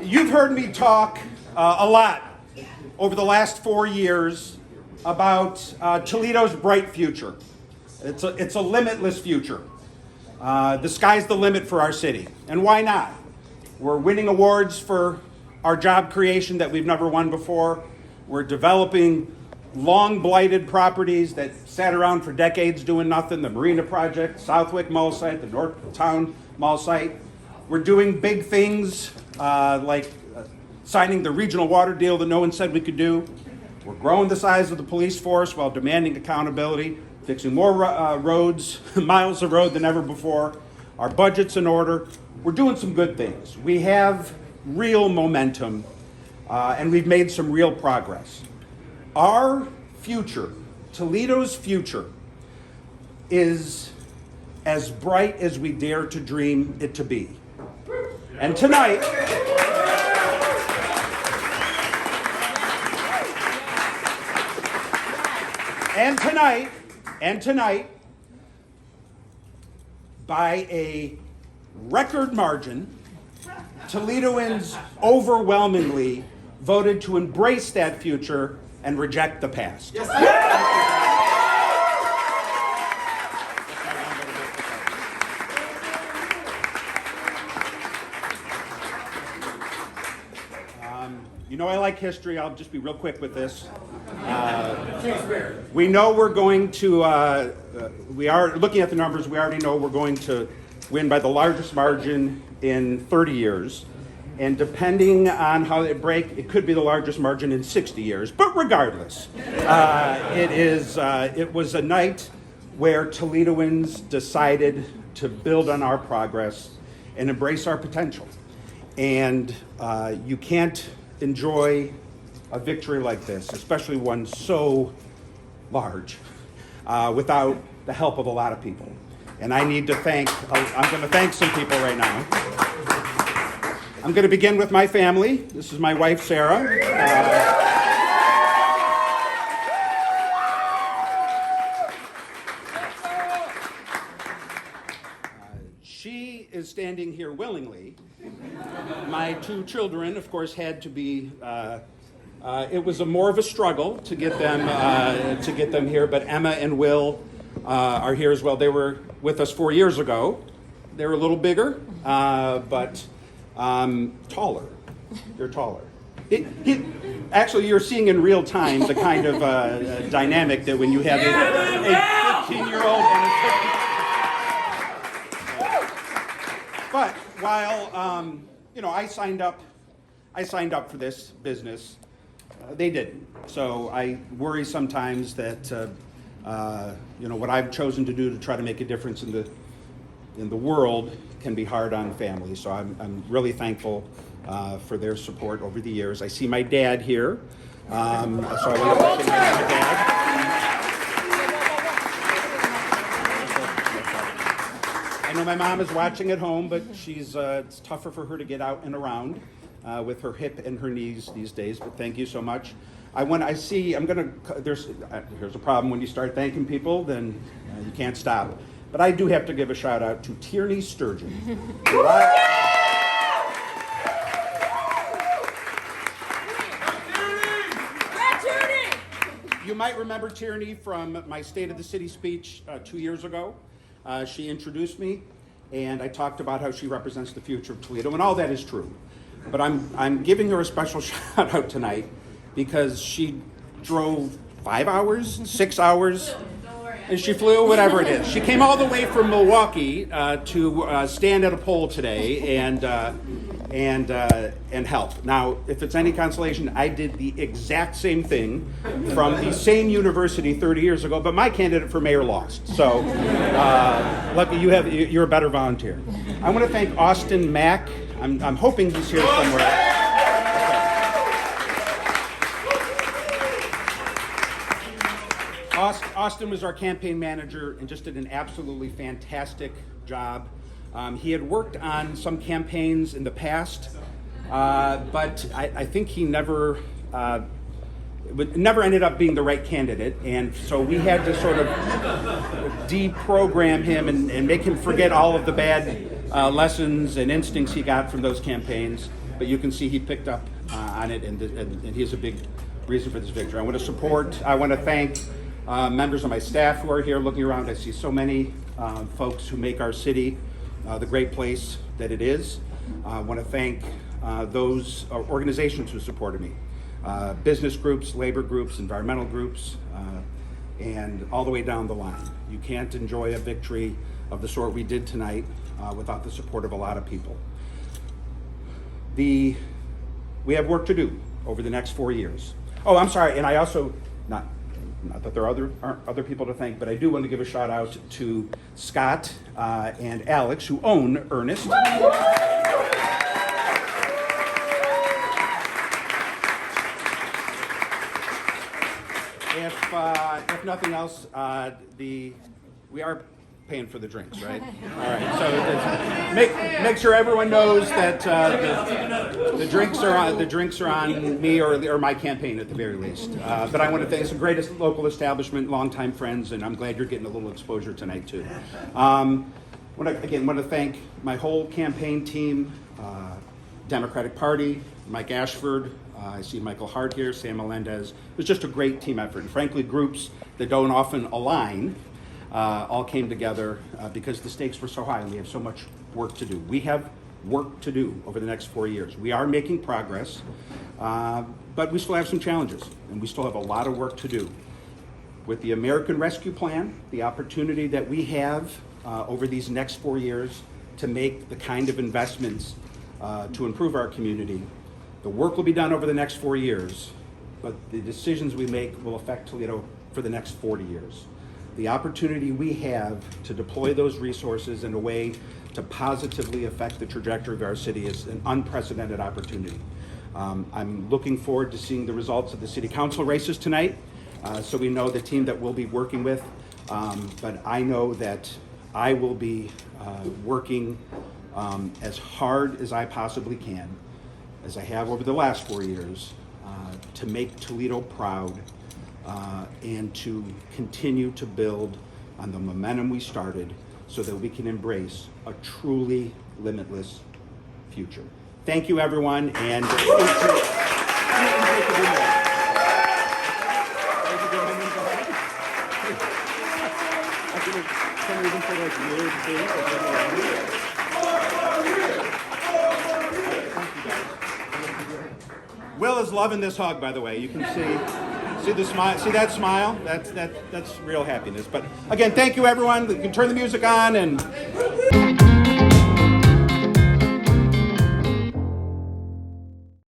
You've heard me talk a lot over the last 4 years about Toledo's bright future. It's a limitless future. The sky's the limit for our city, and why not? We're winning awards for our job creation that we've never won before. We're developing long blighted properties that sat around for decades doing nothing. The Marina Project, Southwick Mall site, the Northtown Mall site. We're doing big things like signing the regional water deal that no one said we could do. We're growing the size of the police force while demanding accountability, fixing more roads, miles of road than ever before. Our budget's in order. We're doing some good things. We have real momentum, and we've made some real progress. Our future, Toledo's future, is as bright as we dare to dream it to be. And tonight, by a record margin, Toledoans overwhelmingly voted to embrace that future and reject the past. Yes, You know I like history. I'll just be real quick with this. We know we're going to, we are looking at the numbers, we already know we're going to win by the largest margin in 30 years. And depending on how they break, it could be the largest margin in 60 years. But regardless, it was a night where Toledoans decided to build on our progress and embrace our potential. And you can't enjoy a victory like this, especially one so large, without the help of a lot of people. And I'm going to thank some people right now. I'm going to begin with my family. This is my wife, Sarah. She is standing here willingly. My two children, of course, had to be. It was more of a struggle to get them here, but Emma and Will are here as well. They were with us 4 years ago. They were a little bigger, but taller. They're taller. Actually, you're seeing in real time the kind of dynamic that when you have a 15-year-old and a 15. But while I signed up for this business, they didn't. So I worry sometimes that what I've chosen to do to try to make a difference in the world can be hard on families. So I'm really thankful for their support over the years. I see my dad here. So I want to say my dad. I know my mom is watching at home, but it's tougher for her to get out and around with her hip and her knees these days. But thank you so much. Here's a problem when you start thanking people, then you can't stop. But I do have to give a shout out to Tierney Sturgeon. You might remember Tierney from my State of the City speech 2 years ago. She introduced me, and I talked about how she represents the future of Toledo, and all that is true. But I'm giving her a special shout out tonight because she drove 5 hours, 6 hours, and she flew, whatever it is. She came all the way from Milwaukee to stand at a pole today and help. Now, if it's any consolation, I did the exact same thing from the same university 30 years ago, but my candidate for mayor lost. So, lucky you're a better volunteer. I want to thank Austin Mack. I'm hoping he's here somewhere. Austin was our campaign manager and just did an absolutely fantastic job. He had worked on some campaigns in the past, but I think he never ended up being the right candidate, and so we had to sort of deprogram him and make him forget all of the bad lessons and instincts he got from those campaigns. but you can see he picked up on it, and he is a big reason for this victory. I want to thank members of my staff who are here. Looking around, I see so many folks who make our city the great place that it is. I want to thank those organizations who supported me. Business groups, labor groups, environmental groups, and all the way down the line. You can't enjoy a victory of the sort we did tonight without the support of a lot of people. We have work to do over the next 4 years. Oh, I'm sorry, and I also, not that there are other people to thank, but I do want to give a shout out to Scott and Alex, who own Ernest. If nothing else, we are paying for the drinks, right? All right. So make sure everyone knows that the drinks are on me or my campaign at the very least. But I want to thank it's the greatest local establishment, longtime friends, and I'm glad you're getting a little exposure tonight too. Want to thank my whole campaign team, Democratic Party, Mike Ashford. I see Michael Hart here, Sam Melendez. It was just a great team effort. And frankly, groups that don't often align all came together because the stakes were so high and we have so much work to do. We have work to do over the next 4 years. We are making progress, but we still have some challenges and we still have a lot of work to do. With the American Rescue Plan, the opportunity that we have over these next 4 years to make the kind of investments to improve our community. The work will be done over the next 4 years, but the decisions we make will affect Toledo for the next 40 years. The opportunity we have to deploy those resources in a way to positively affect the trajectory of our city is an unprecedented opportunity. I'm looking forward to seeing the results of the city council races tonight, so we know the team that we'll be working with, but I know that I will be working as hard as I possibly can, as I have over the last 4 years, to make Toledo proud and to continue to build on the momentum we started so that we can embrace a truly limitless future. Thank you, everyone, and Will is loving this hug, by the way. You can see the smile. See that smile? That's real happiness. But again, thank you, everyone. You can turn the music on and.